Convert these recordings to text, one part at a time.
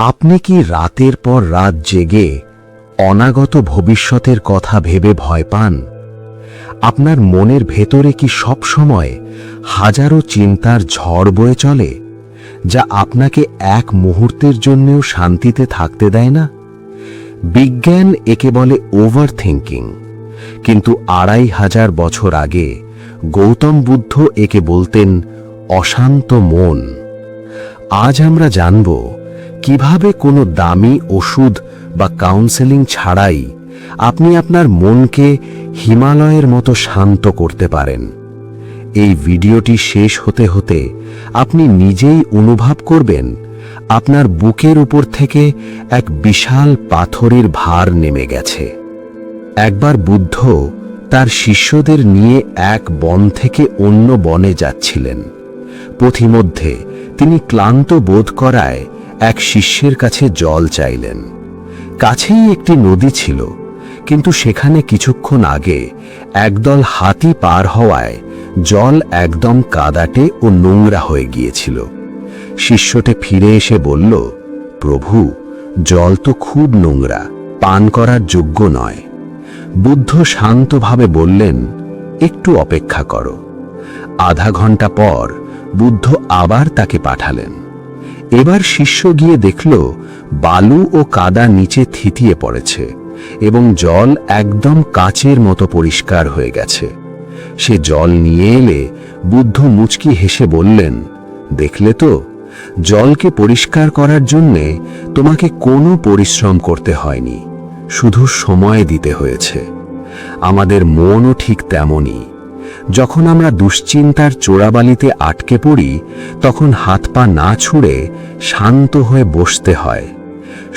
আপনি কি রাতের পর রাত জেগে অনাগত ভবিষ্যতের কথা ভেবে ভয় পান? আপনার মনের ভেতরে কি সব সময় হাজারো চিন্তার ঝড় বয়ে চলে, যা আপনাকে এক মুহূর্তের জন্যও শান্তিতে থাকতে দেয় না? বিজ্ঞান একে বলে ওভার থিঙ্কিং, কিন্তু ২৫০০ বছর আগে গৌতম বুদ্ধ একে বলতেন অশান্ত মন। আজ আমরা জানব কিভাবে কোনো দামি ওষুধ বা কাউন্সেলিং ছাড়াই আপনি আপনার মনকে হিমালয়ের মতো শান্ত করতে পারেন। এই ভিডিওটি শেষ হতে হতে আপনি নিজেই অনুভব করবেন আপনার বুকের উপর থেকে এক বিশাল পাথরের ভার নেমে গেছে। একবার বুদ্ধ তার শিষ্যদের নিয়ে এক বন থেকে অন্য বনে যাচ্ছিলেন। পথিমধ্যে তিনি ক্লান্ত বোধ করায় এক শিষ্যের কাছে জল চাইলেন। কাছেই একটি নদী ছিল, কিন্তু সেখানে কিছুক্ষণ আগে একদল হাতি পার হওয়ায় জল একদম কাদাটে ও নোংরা হয়ে গিয়েছিল। শিষ্যটি ফিরে এসে বলল, প্রভু, জল তো খুব নোংরা, পান করার যোগ্য নয়। বুদ্ধ শান্তভাবে বললেন, একটু অপেক্ষা করো। আধা ঘন্টা পর বুদ্ধ আবার তাকে পাঠালেন। এবার শিষ্য গিয়ে দেখল বালু ও কাদা নিচে থিতিয়ে পড়েছে এবং জল একদম কাচের মতো পরিষ্কার হয়ে গেছে। সে জল নিয়ে এলে বুদ্ধ মুচকি হেসে বললেন, দেখলে তো, জলকে পরিষ্কার করার জন্যে তোমাকে কোনো পরিশ্রম করতে হয়নি, শুধু সময় দিতে হয়েছে। আমাদের মনও ঠিক তেমনই। যখন আমরা দুশ্চিন্তার চোরাবালিতে আটকে পড়ি, তখন হাত পা না ছুঁড়ে শান্ত হয়ে বসতে হয়।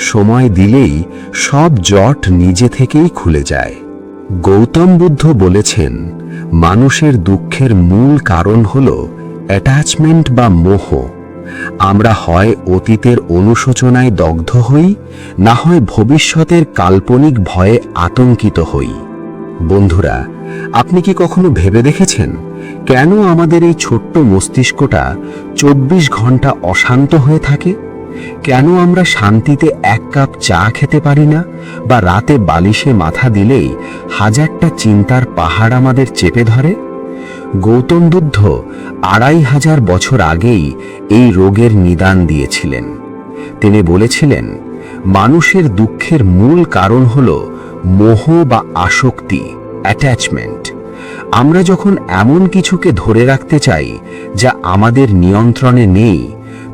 সময় দিলেই সব জট নিজে থেকেই খুলে যায়। গৌতম বুদ্ধ বলেছেন, মানুষের দুঃখের মূল কারণ হল অ্যাটাচমেন্ট বা মোহ। আমরা হয় অতীতের অনুশোচনায় দগ্ধ হই, না হয় ভবিষ্যতের কাল্পনিক ভয়ে আতঙ্কিত হই। বন্ধুরা, আপনি কি কখনো ভেবে দেখেছেন কেন আমাদের এই ছোট্ট মস্তিষ্কটা ২৪ ঘন্টা অশান্ত হয়ে থাকে? কেন আমরা শান্তিতে এক কাপ চা খেতে পারি না, বা রাতে বালিশে মাথা দিলেই হাজারটা চিন্তার পাহাড় আমাদের চেপে ধরে? গৌতম বুদ্ধ ২৫০০ বছর আগেই এই রোগের নিদান দিয়েছিলেন। তিনি বলেছিলেন, মানুষের দুঃখের মূল কারণ হল মোহ বা আসক্তি, অ্যাটাচমেন্ট। আমরা যখন এমন কিছুকে ধরে রাখতে চাই যা আমাদের নিয়ন্ত্রণে নেই,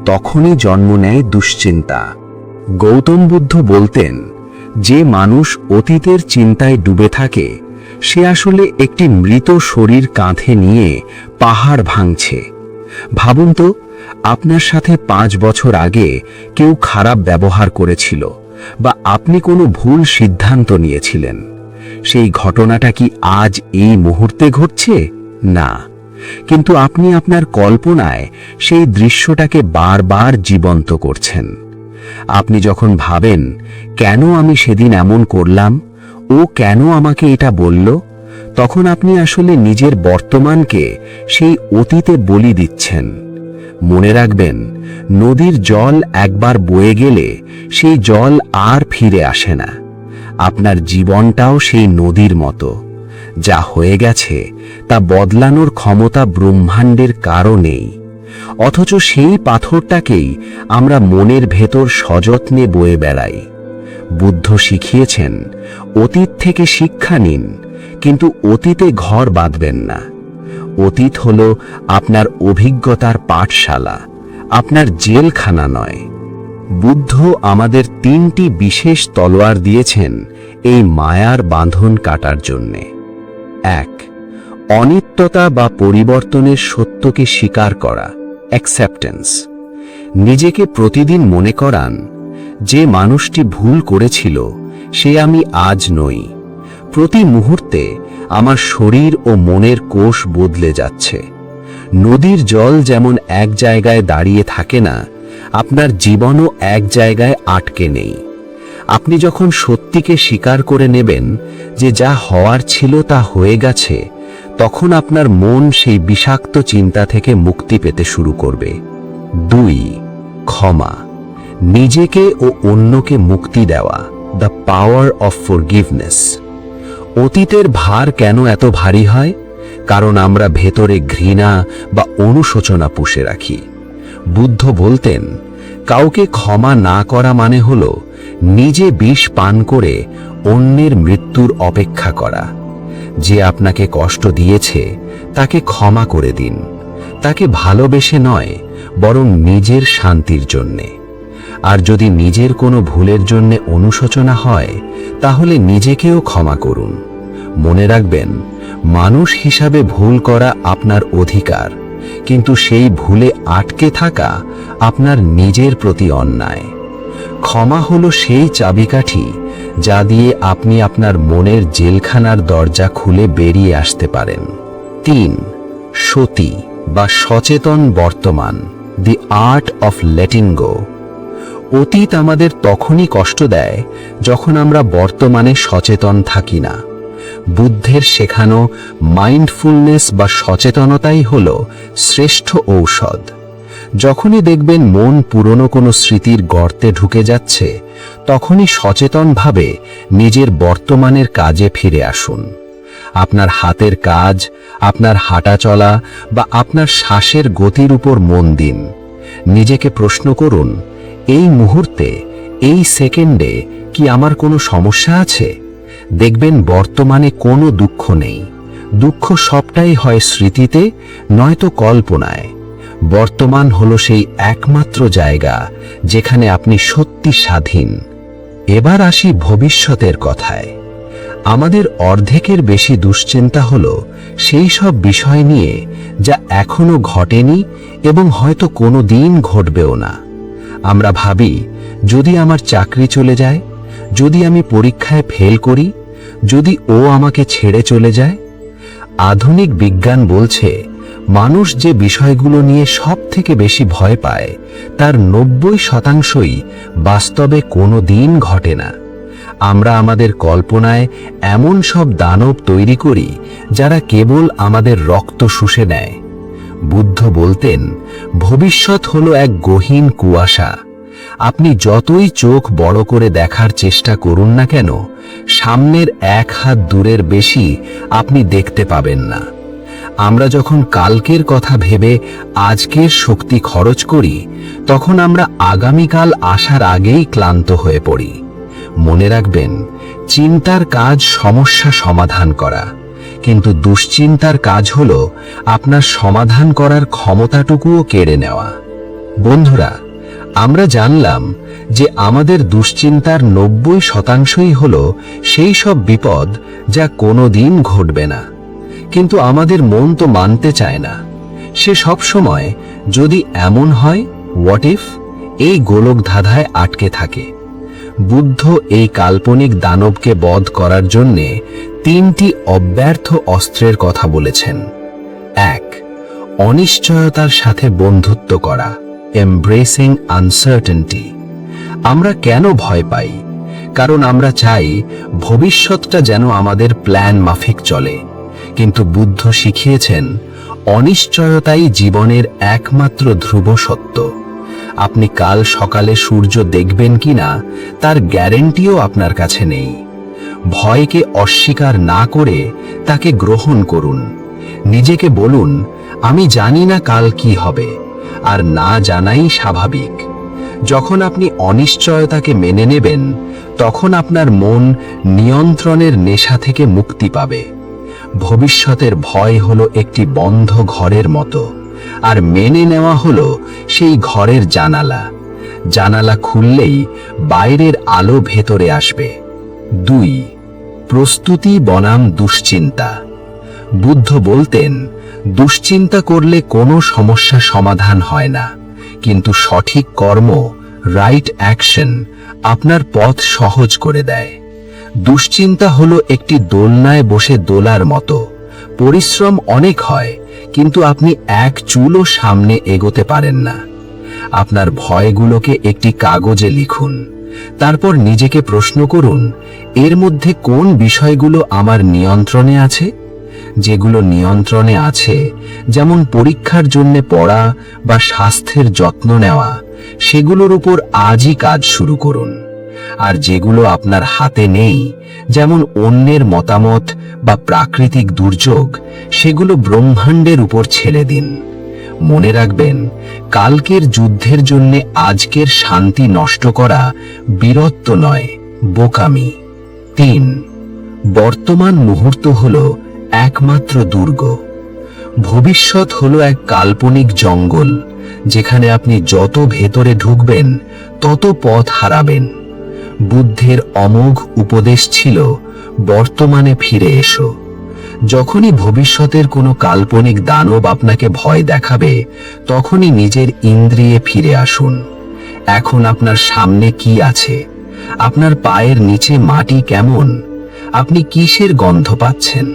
তখনই জন্ম নেয় দুশ্চিন্তা। গৌতম বুদ্ধ বলতেন, যে মানুষ অতীতের চিন্তায় ডুবে থাকে সে আসলে একটি মৃত শরীর কাঁধে নিয়ে পাহাড় ভাঙছে। ভাবুন তো, আপনার সাথে ৫ বছর আগে কেউ খারাপ ব্যবহার করেছিল, বা আপনি কোনো ভুল সিদ্ধান্ত নিয়েছিলেন। সেই ঘটনাটা কি আজ এই মুহূর্তে ঘটছে? না, কিন্তু আপনি আপনার কল্পনায় সেই দৃশ্যটাকে বারবার জীবন্ত করছেন। আপনি যখন ভাবেন, কেন আমি সেদিন এমন করলাম, ও কেন আমাকে এটা বলল, তখন আপনি আসলে নিজের বর্তমানকে সেই অতীতে বলি দিচ্ছেন। মনে রাখবেন, নদীর জল একবার বয়ে গেলে সেই জল আর ফিরে আসে না। আপনার জীবনটাও সেই নদীর মতো। যা হয়ে গেছে তা বদলানোর ক্ষমতা ব্রহ্মাণ্ডের কারও নেই। অথচ সেই পাথরটাকেই আমরা মনের ভেতর সযত্নে বয়ে বেড়াই। বুদ্ধ শিখিয়েছেন, অতীত থেকে শিক্ষা নিন, কিন্তু অতীতে ঘর বাঁধবেন না। অতীত হল আপনার অভিজ্ঞতার পাঠশালা, আপনার জেলখানা নয়। বুদ্ধ আমাদের ৩টি বিশেষ তলোয়ার দিয়েছেন এই মায়ার বাঁধন কাটার জন্যে। ১. অনিত্যতা বা পরিবর্তনের সত্যকে স্বীকার করা, অ্যাকসেপ্টেন্স। নিজেকে প্রতিদিন মনে করান, যে মানুষটি ভুল করেছিল সে আমি আজ নই। প্রতি মুহূর্তে আমার শরীর ও মনের কোষ বদলে যাচ্ছে। নদীর জল যেমন এক জায়গায় দাঁড়িয়ে থাকে না, আপনার জীবনও এক জায়গায় আটকে নেই। আপনি যখন সত্যিকে স্বীকার করে নেবেন যে যা হওয়ার ছিল তা হয়ে গেছে, তখন আপনার মন সেই বিষাক্ত চিন্তা থেকে মুক্তি পেতে শুরু করবে। ২. ক্ষমা। নিজেকে ও অন্যকে মুক্তি দেওয়া, দ্য পাওয়ার অফ ফরগিভনেস। অতীতের ভার কেন এত ভারী হয়? কারণ আমরা ভেতরে ঘৃণা বা অনুশোচনা পুষে রাখি। বুদ্ধ বলতেন, কাউকে ক্ষমা না করা মানে হল নিজে বিষ পান করে অন্যের মৃত্যুর অপেক্ষা করা। যে আপনাকে কষ্ট দিয়েছে তাকে ক্ষমা করে দিন, তাকে ভালোবেসে নয়, বরং নিজের শান্তির জন্যে। আর যদি নিজের কোনো ভুলের জন্যে অনুশোচনা হয়, তাহলে নিজেকেও ক্ষমা করুন। মনে রাখবেন, মানুষ হিসাবে ভুল করা আপনার অধিকার, কিন্তু সেই ভুলে আটকে থাকা আপনার নিজের প্রতি অন্যায়। ক্ষমা হলো সেই চাবিকাঠি যা দিয়ে আপনি আপনার মনের জেলখানার দরজা খুলে বেরিয়ে আসতে পারেন। 3. সতী বা সচেতন বর্তমান, দি আর্ট অফ লেটিং গো। অতীত আমাদের তখনই কষ্ট দেয় যখন আমরা বর্তমানে সচেতন থাকি না। বুদ্ধের শেখানো মাইন্ডফুলনেস বা সচেতনতাই হল শ্রেষ্ঠ ঔষধ। যখনই দেখবেন মন পুরনো কোনো স্মৃতির গর্তে ঢুকে যাচ্ছে, তখনই সচেতনভাবে নিজের বর্তমানের কাজে ফিরে আসুন। আপনার হাতের কাজ, আপনার হাঁটা চলা বা আপনার শ্বাসের গতির উপর মন দিন। নিজেকে প্রশ্ন করুন, এই মুহূর্তে, এই সেকেন্ডে কি আমার কোনো সমস্যা আছে? দেখবেন বর্তমানে কোনো দুঃখ নেই। দুঃখ সবটাই হয় স্মৃতিতে, নয়তো কল্পনায়। বর্তমান হলো সেই একমাত্র জায়গা যেখানে আপনি সত্যি স্বাধীন। এবার আসি ভবিষ্যতের কথায়। আমাদের অর্ধেকের বেশি দুশ্চিন্তা হলো সেই সব বিষয় নিয়ে যা এখনো ঘটেনি এবং হয়তো কোনো দিন ঘটবেও না। আমরা ভাবি, যদি আমার চাকরি চলে যায়, যদি আমি পরীক্ষায় ফেল করি, যদি ও আমাকে ছেড়ে চলে যায়। আধুনিক বিজ্ঞান বলছে, মানুষ যে বিষয়গুলো নিয়ে সব থেকে বেশি ভয় পায় তার 90% বাস্তবে কোনো দিন ঘটে না। আমরা আমাদের কল্পনায় এমন সব দানব তৈরি করি যারা কেবল আমাদের রক্ত শুষে নেয়। বুদ্ধ বলতেন, ভবিষ্যৎ হলো এক গহীন কুয়াশা। আপনি যতই চোখ বড় করে দেখার চেষ্টা করুন না কেন, সামনের 1 হাত দূরের বেশি আপনি দেখতে পাবেন না। আমরা যখন কালকের কথা ভেবে আজকের শক্তি খরচ করি, তখন আমরা আগামীকাল আসার আগেই ক্লান্ত হয়ে পড়ি। মনে রাখবেন, চিন্তার কাজ সমস্যা সমাধান করা, কিন্তু দুশ্চিন্তার কাজ হলো আপনার সমাধান করার ক্ষমতাটুকুও কেড়ে নেওয়া। বন্ধুরা, আমরা জানলাম যে আমাদের দুশ্চিন্তার 90%ই হলো সেই সব বিপদ যা কোনোদিন ঘটবে না। কিন্তু আমাদের মন তো মানতে চায় না। সে সব সময় যদি এমন হয়, হোয়াট ইফ, এই গোলক ধাঁধায় আটকে থাকে। বুদ্ধ এই কাল্পনিক দানবকে বধ করার জন্যে 3টি অব্যর্থ অস্ত্রের কথা বলেছেন। 1. অনিশ্চয়তার সাথে বন্ধুত্ব করা, এমব্রেসিং আনসার্টেনটি। আমরা কেন ভয় পাই? কারণ আমরা চাই ভবিষ্যৎটা যেন আমাদের প্ল্যান মাফিক চলে। কিন্তু বুদ্ধ শিখিয়েছেন, অনিশ্চয়তাই জীবনের একমাত্র ধ্রুব সত্য। আপনি কাল সকালে সূর্য দেখবেন কিনা তার গ্যারেন্টিও আপনার কাছে নেই। ভয়কে অস্বীকার না করে তাকে গ্রহণ করুন। নিজেকে বলুন, আমি জানি না কাল কি হবে, আর না জানাই স্বাভাবিক। যখন আপনি অনিশ্চয়তাকে মেনে নেবেন, তখন আপনার মন নিয়ন্ত্রণের নেশা থেকে মুক্তি পাবে। ভবিষ্যতের ভয় হলো একটি বন্ধ ঘরের মতো, আর মেনে নেওয়া হলো সেই ঘরের জানালা। জানালা খুললেই বাইরের আলো ভেতরে আসবে। 2. প্রস্তুতি বনাম দুশ্চিন্তা। বুদ্ধ বলতেন, দুশ্চিন্তা করলে কোনো সমস্যা সমাধান হয় না, কিন্তু সঠিক কর্ম, রাইট অ্যাকশন, আপনার পথ সহজ করে দেয়। দুশ্চিন্তা হলো একটি দোলনায় বসে দোলার মতো। পরিশ্রম অনেক হয়, কিন্তু আপনি এক চুলও সামনে এগোতে পারেন না। আপনার ভয়গুলোকে একটি কাগজে লিখুন। তারপর নিজেকে প্রশ্ন করুন, এর মধ্যে কোন বিষয়গুলো আমার নিয়ন্ত্রণে আছে? যেগুলো নিয়ন্ত্রণে আছে, যেমন পরীক্ষার জন্য পড়া বা স্বাস্থ্যের যত্ন নেওয়া, সেগুলোর উপর আজই কাজ শুরু করুন। আর যেগুলো আপনার হাতে নেই, যেমন অন্যের মতামত বা প্রাকৃতিক দুর্যোগ, সেগুলো ব্রহ্মাণ্ডের উপর ছেড়ে দিন। মনে রাখবেন, কালকের যুদ্ধের জন্য আজকের শান্তি নষ্ট করা বীরত্ব নয়, বোকামি। 3. বর্তমান মুহূর্ত হলো একমাত্র দুর্গ। ভবিষ্যৎ হলো এক কাল্পনিক জঙ্গল, যেখানে আপনি যত ভেতরে ঢুকবেন তত পথ হারাবেন। বুদ্ধের অমোঘ উপদেশ ছিল, বর্তমানে ফিরে এসো। যখনই ভবিষ্যতের কোনো কাল্পনিক দানব আপনাকে ভয় দেখাবে, তখনই নিজের ইন্দ্রিয়ে ফিরে আসুন। এখন আপনার সামনে কি আছে? আপনার পায়ের নিচে মাটি কেমন? আপনি কিসের গন্ধ পাচ্ছেন?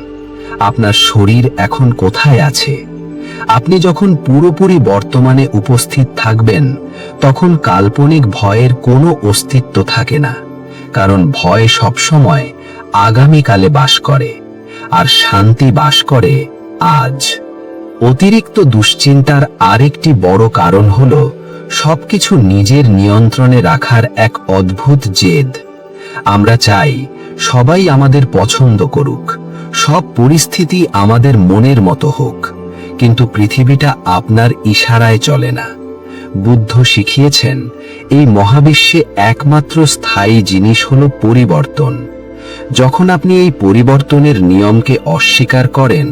আপনার শরীর এখন কোথায় আছে? আপনি যখন পুরোপুরি বর্তমানে উপস্থিত থাকবেন, তখন কাল্পনিক ভয়ের কোনো অস্তিত্ব থাকে না। কারণ ভয় সবসময় আগামীকালে বাস করে, আর শান্তি বাস করে আজ। অতিরিক্ত দুশ্চিন্তার আরেকটি বড় কারণ হলো সবকিছু নিজের নিয়ন্ত্রণে রাখার এক অদ্ভুত জেদ। আমরা চাই সবাই আমাদের পছন্দ করুক, সব পরিস্থিতি আমাদের মনের মতো হোক, কিন্তু পৃথিবীটা আপনার ইশারায় চলে না। বুদ্ধ শিখিয়েছেন, এই মহাবিশ্বে একমাত্র স্থায়ী জিনিস হলো পরিবর্তন। যখন আপনি এই পরিবর্তনের নিয়মকে অস্বীকার করেন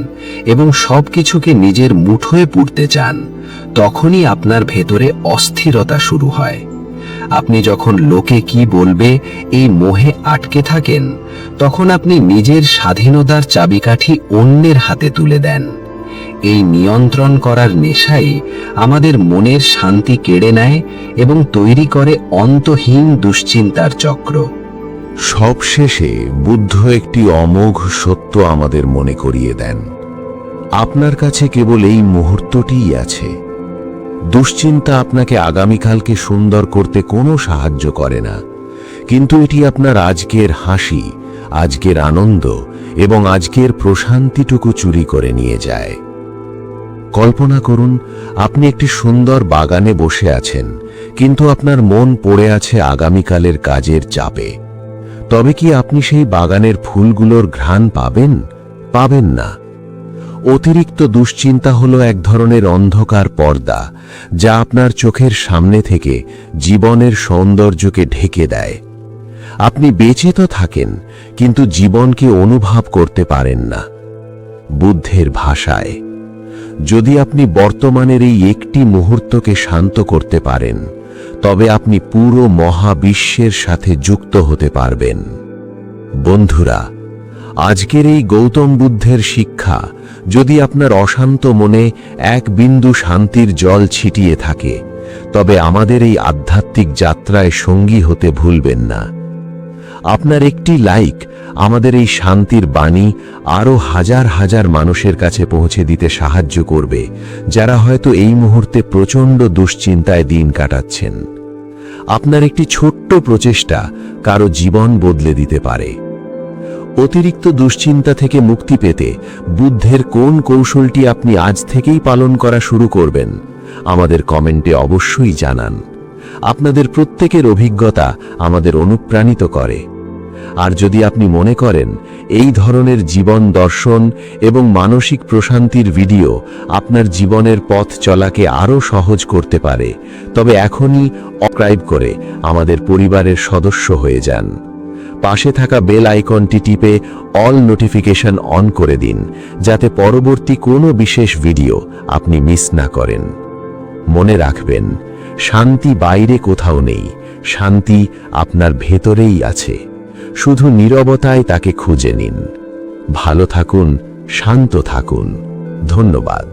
এবং সবকিছুকে নিজের মুঠোয় পুরতে চান, তখনই আপনার ভেতরে অস্থিরতা শুরু হয়। আপনি যখন লোকে কি বলবে এই মোহে আটকে থাকেন, তখন আপনি নিজের স্বাধীনতার চাবিকাঠি অন্যের হাতে তুলে দেন। এই নিয়ন্ত্রণ করার নেশাই আমাদের মনের শান্তি কেড়ে নেয় এবং তৈরি করে অন্তহীন দুশ্চিন্তার চক্র। সবশেষে বুদ্ধ একটি অমোঘ সত্য আমাদের মনে করিয়ে দেন, আপনার কাছে কেবল এই মুহূর্তটিই আছে। দুশ্চিন্তা আপনাকে আগামীকালকে সুন্দর করতে কোনো সাহায্য করে না, কিন্তু এটি আপনার আজকের হাসি, আজকের আনন্দ এবং আজকের প্রশান্তিটুকু চুরি করে নিয়ে যায়। কল্পনা করুন, আপনি একটি সুন্দর বাগানে বসে আছেন, কিন্তু আপনার মন পড়ে আছে আগামীকালের কাজের চাপে। তবে কি আপনি সেই বাগানের ফুলগুলোর ঘ্রাণ পাবেন? পাবেন না। অতিরিক্ত দুশ্চিন্তা হলো এক ধরনের অন্ধকার পর্দা, যা আপনার চোখের সামনে থেকে জীবনের সৌন্দর্যকে ঢেকে দেয়। আপনি বেঁচে তো থাকেন, কিন্তু জীবনকে অনুভব করতে পারেন না। বুদ্ধের ভাষায়, যদি আপনি বর্তমানের এই একটি মুহূর্তকে শান্ত করতে পারেন, তবে আপনি পুরো মহাবিশ্বের সাথে যুক্ত হতে পারবেন। বন্ধুরা, আজকের এই গৌতম বুদ্ধের শিক্ষা যদি আপনার অশান্ত মনে এক বিন্দু শান্তির জল ছিটিয়ে থাকে, তবে আমাদের এই আধ্যাত্মিক যাত্রায় সঙ্গী হতে ভুলবেন না। আপনার একটি লাইক আমাদের এই শান্তির বাণী আরও হাজার হাজার মানুষের কাছে পৌঁছে দিতে সাহায্য করবে, যারা হয়তো এই মুহূর্তে প্রচণ্ড দুশ্চিন্তায় দিন কাটাচ্ছেন। আপনার একটি ছোট্ট প্রচেষ্টা কারো জীবন বদলে দিতে পারে। অতিরিক্ত দুশ্চিন্তা থেকে মুক্তি পেতে বুদ্ধের কোন কৌশলটি আপনি আজ থেকেই পালন করা শুরু করবেন, আমাদের কমেন্টে অবশ্যই জানান। আপনাদের প্রত্যেকের অভিজ্ঞতা আমাদের অনুপ্রাণিত করে। আর যদি আপনি মনে করেন এই ধরনের জীবন দর্শন এবং মানসিক প্রশান্তির ভিডিও আপনার জীবনের পথ চলাকে আরও সহজ করতে পারে, তবে এখনই সাবস্ক্রাইব করে আমাদের পরিবারের সদস্য হয়ে যান। পাশে থাকা বেল আইকনটি টিপে অল নোটিফিকেশন অন করে দিন, যাতে পরবর্তী কোনো বিশেষ ভিডিও আপনি মিস না করেন। মনে রাখবেন, শান্তি বাইরে কোথাও নেই, শান্তি আপনার ভেতরেই আছে। শুধু নীরবতায় তাকে খুঁজে নিন। ভালো থাকুন, শান্ত থাকুন। ধন্যবাদ।